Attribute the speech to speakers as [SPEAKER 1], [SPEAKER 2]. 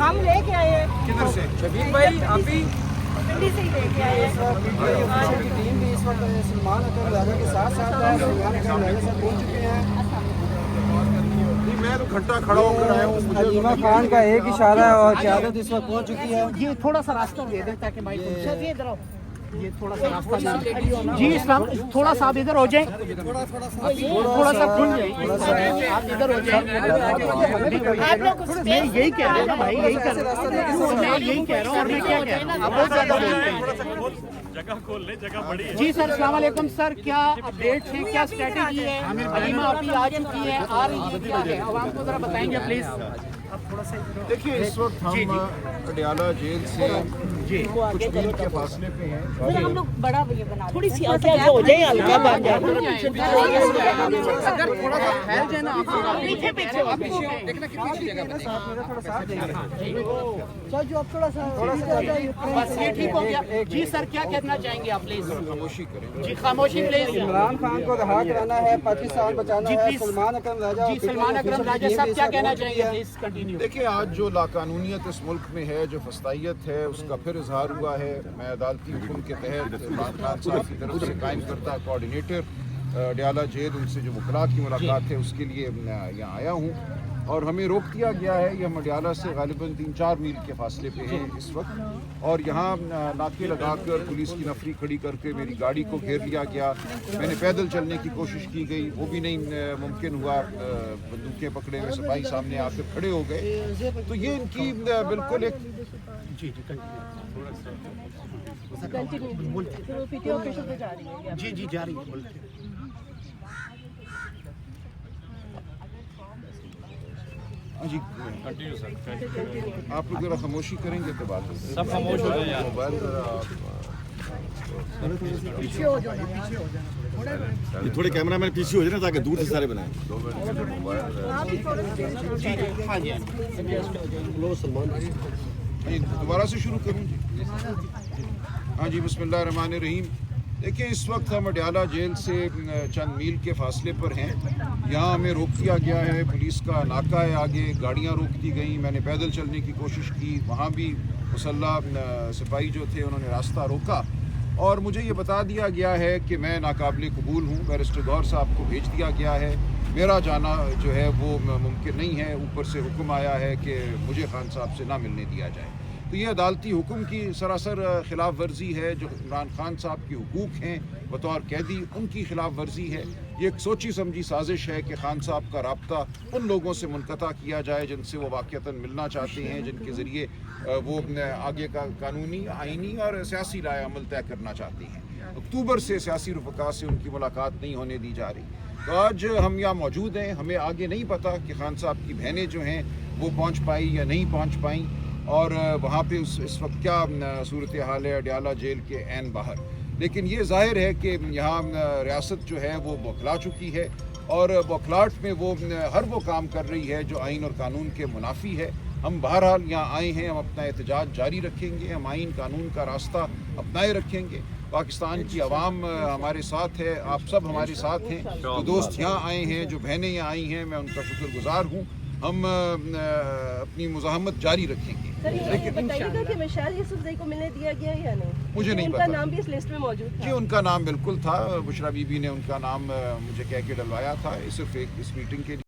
[SPEAKER 1] हम लेके आए हैं।
[SPEAKER 2] किधर से?
[SPEAKER 3] शबीर भाई आप ही
[SPEAKER 1] दिल्ली से ही लेके आए हैं।
[SPEAKER 4] की टीम भी इस वक्त सलमान अकरम राजा के साथ साथ है। सलमान अकरम राजा से पहुंच चुके हैं।
[SPEAKER 2] नहीं, मैं तो घंटा खड़ा होकर आया हूँ।
[SPEAKER 4] हलीमा खान का एक इशारा है और क़यादत इस वक्त पहुंच चुकी है।
[SPEAKER 5] ये थोड़ा सा रास्ता दे दें ताकि माइक
[SPEAKER 1] जी इधर आओ।
[SPEAKER 5] ये थोड़ा सा रास्ता दे दें। जी इस्लाम थोड़ा सा आप इधर हो जाएं, थोड़ा सा खुल जाए, आप इधर हो जाएं।
[SPEAKER 1] आप लोग
[SPEAKER 5] मैं यही कह रहा हूँ ना भाई, यही कर रहा हूँ, मैं यही कह रहा हूँ। और मैं क्या कह रहा हूँ, आप बहुत ज्यादा बोल रहे हैं।
[SPEAKER 6] जगह खोल ले, जगह बड़ी है।
[SPEAKER 5] जी सर, अस्सलाम वालेकुम सर, क्या अपडेट है, क्या स्ट्रेटेजी है? हलीमा अभी आ चुकी है, आ रही है, क्या है? अब आपको जरा बताएंगे प्लीज।
[SPEAKER 2] देखिए, इस वक्त हम अडियाला जेल से कुछ मील के फासले पे हैं।
[SPEAKER 1] हम लोग बड़ा ये बना थोड़ी सी आगे हो जाए, हल्का बन जाए।
[SPEAKER 5] अगर थोड़ा सा फैल जाए ना आप
[SPEAKER 1] पीछे पीछे
[SPEAKER 5] आप देखना कितनी अच्छी जगह बनेगी।
[SPEAKER 4] थोड़ा साथ देंगे।
[SPEAKER 1] जो आप थोड़ा सा
[SPEAKER 5] बस ये ठीक हो गया। जी सर, क्या कहना चाहेंगे आप प्लीज?
[SPEAKER 2] खामोशी करें।
[SPEAKER 5] जी खामोशी प्लीज।
[SPEAKER 4] इमरान खान को रहा कराना है, पाकिस्तान बचाना
[SPEAKER 5] जी,
[SPEAKER 4] है।
[SPEAKER 5] प्लीज।
[SPEAKER 4] सलमान अकरम राजा
[SPEAKER 5] जी सलमान अकरम राजा साहब क्या कहना चाहेंगे प्लीज? कंटिन्यू।
[SPEAKER 2] देखिए, आज जो लाकानूनियत इस मुल्क में है, जो फस्तायत है, उसका फिर इजहार हुआ है। मैं अदालती हुक्म के तहत इमरान खान साहब की तरफ से कायम करता कोऑर्डिनेटर अडियाला जेल, उनसे जो वकला की मुलाकात है उसके लिए यहाँ आया हूँ। और हमें रोक दिया गया है। ये हम अडियाला से गालिबन 3-4 मील के फासले पे हैं इस वक्त। और यहाँ नाके लगाकर पुलिस की नफरी खड़ी करके मेरी गाड़ी को घेर लिया गया। मैंने पैदल चलने की कोशिश की गई, वो भी नहीं मुमकिन हुआ। बंदूकें पकड़े हुए सिपाही सामने आकर खड़े हो गए। तो ये इनकी बिल्कुल एक
[SPEAKER 5] जी जी जा रही है बोलते।
[SPEAKER 2] हाँ जी,
[SPEAKER 6] कंटिन्यू सर।
[SPEAKER 2] आप लोग जरा खामोशी करेंगे तो बात होगी।
[SPEAKER 6] सब खामोश हो जाए यार।
[SPEAKER 2] मोबाइल जरा
[SPEAKER 1] पीछे हो जाओ।
[SPEAKER 7] ये थोड़े कैमरा मैन पीछे हो जाए ना ताकि दूर से सारे बनाए।
[SPEAKER 2] 2 मिनट के मोबाइल
[SPEAKER 5] हाँ जी
[SPEAKER 2] जी, दोबारा से शुरू करूँ जी? हाँ जी, बिस्मिल्लाहिर्रहमानिर्रहीम। देखिए, इस वक्त हम अडियाला जेल से चंद मील के फासले पर हैं। यहाँ हमें रोक दिया गया है, पुलिस का नाका है आगे, गाड़ियाँ रोक दी गई। मैंने पैदल चलने की कोशिश की, वहाँ भी मुसल्लह सिपाही जो थे उन्होंने रास्ता रोका। और मुझे ये बता दिया गया है कि मैं नाकाबिल कबूल हूँ। बैरिस्टर गौहर साहब को भेज दिया गया है। मेरा जाना जो है वो मुमकिन नहीं है। ऊपर से हुक्म आया है कि मुझे खान साहब से ना मिलने दिया जाए। तो ये अदालती हुक्म की सरासर खिलाफ वर्जी है। जो इमरान खान साहब के हुकूक हैं बतौर कैदी, उनकी खिलाफ वर्जी है। ये एक सोची समझी साजिश है कि खान साहब का रब्ता उन लोगों से मुनक़ता किया जाए जिनसे वो वाक़तन मिलना चाहते हैं, जिनके ज़रिए वो आगे का कानूनी, आइनी और सियासी राय अमल तय करना चाहते हैं। अक्टूबर से सियासी रफ़क़ा से उनकी मुलाकात नहीं होने दी जा रही। तो आज हम यहाँ मौजूद हैं। हमें आगे नहीं पता कि खान साहब की बहनें जो हैं वो पहुँच पाई या नहीं पहुँच पाई, और वहाँ पे इस वक्त क्या सूरत हाल है अडियाला जेल के ऐन बाहर। लेकिन ये ज़ाहिर है कि यहाँ रियासत जो है वो बौखला चुकी है, और बौखलाहट में वो हर वो काम कर रही है जो आइन और कानून के मुनाफी है। हम बहरहाल यहाँ आए हैं, हम अपना एहतजाज जारी रखेंगे, हम आइन कानून का रास्ता अपनाए रखेंगे। पाकिस्तान की आवाम हमारे साथ है, आप सब हमारे साथ हैं। जो दोस्त यहाँ आए हैं, जो बहनें यहाँ आई हैं, मैं उनका शुक्रगुजार हूँ। हम अपनी मुज़ाहमत जारी रखेंगे।
[SPEAKER 1] लेकिन बताइएगा कि मिशेल यूसुफज़ई को मिलने दिया गया या नहीं?
[SPEAKER 2] मुझे नहीं
[SPEAKER 1] उनका
[SPEAKER 2] पता।
[SPEAKER 1] नाम भी इस लिस्ट में मौजूद था।
[SPEAKER 2] जी, उनका नाम बिल्कुल था। बुशरा बीबी ने उनका नाम मुझे कह के डलवाया था सिर्फ इस मीटिंग के लिए।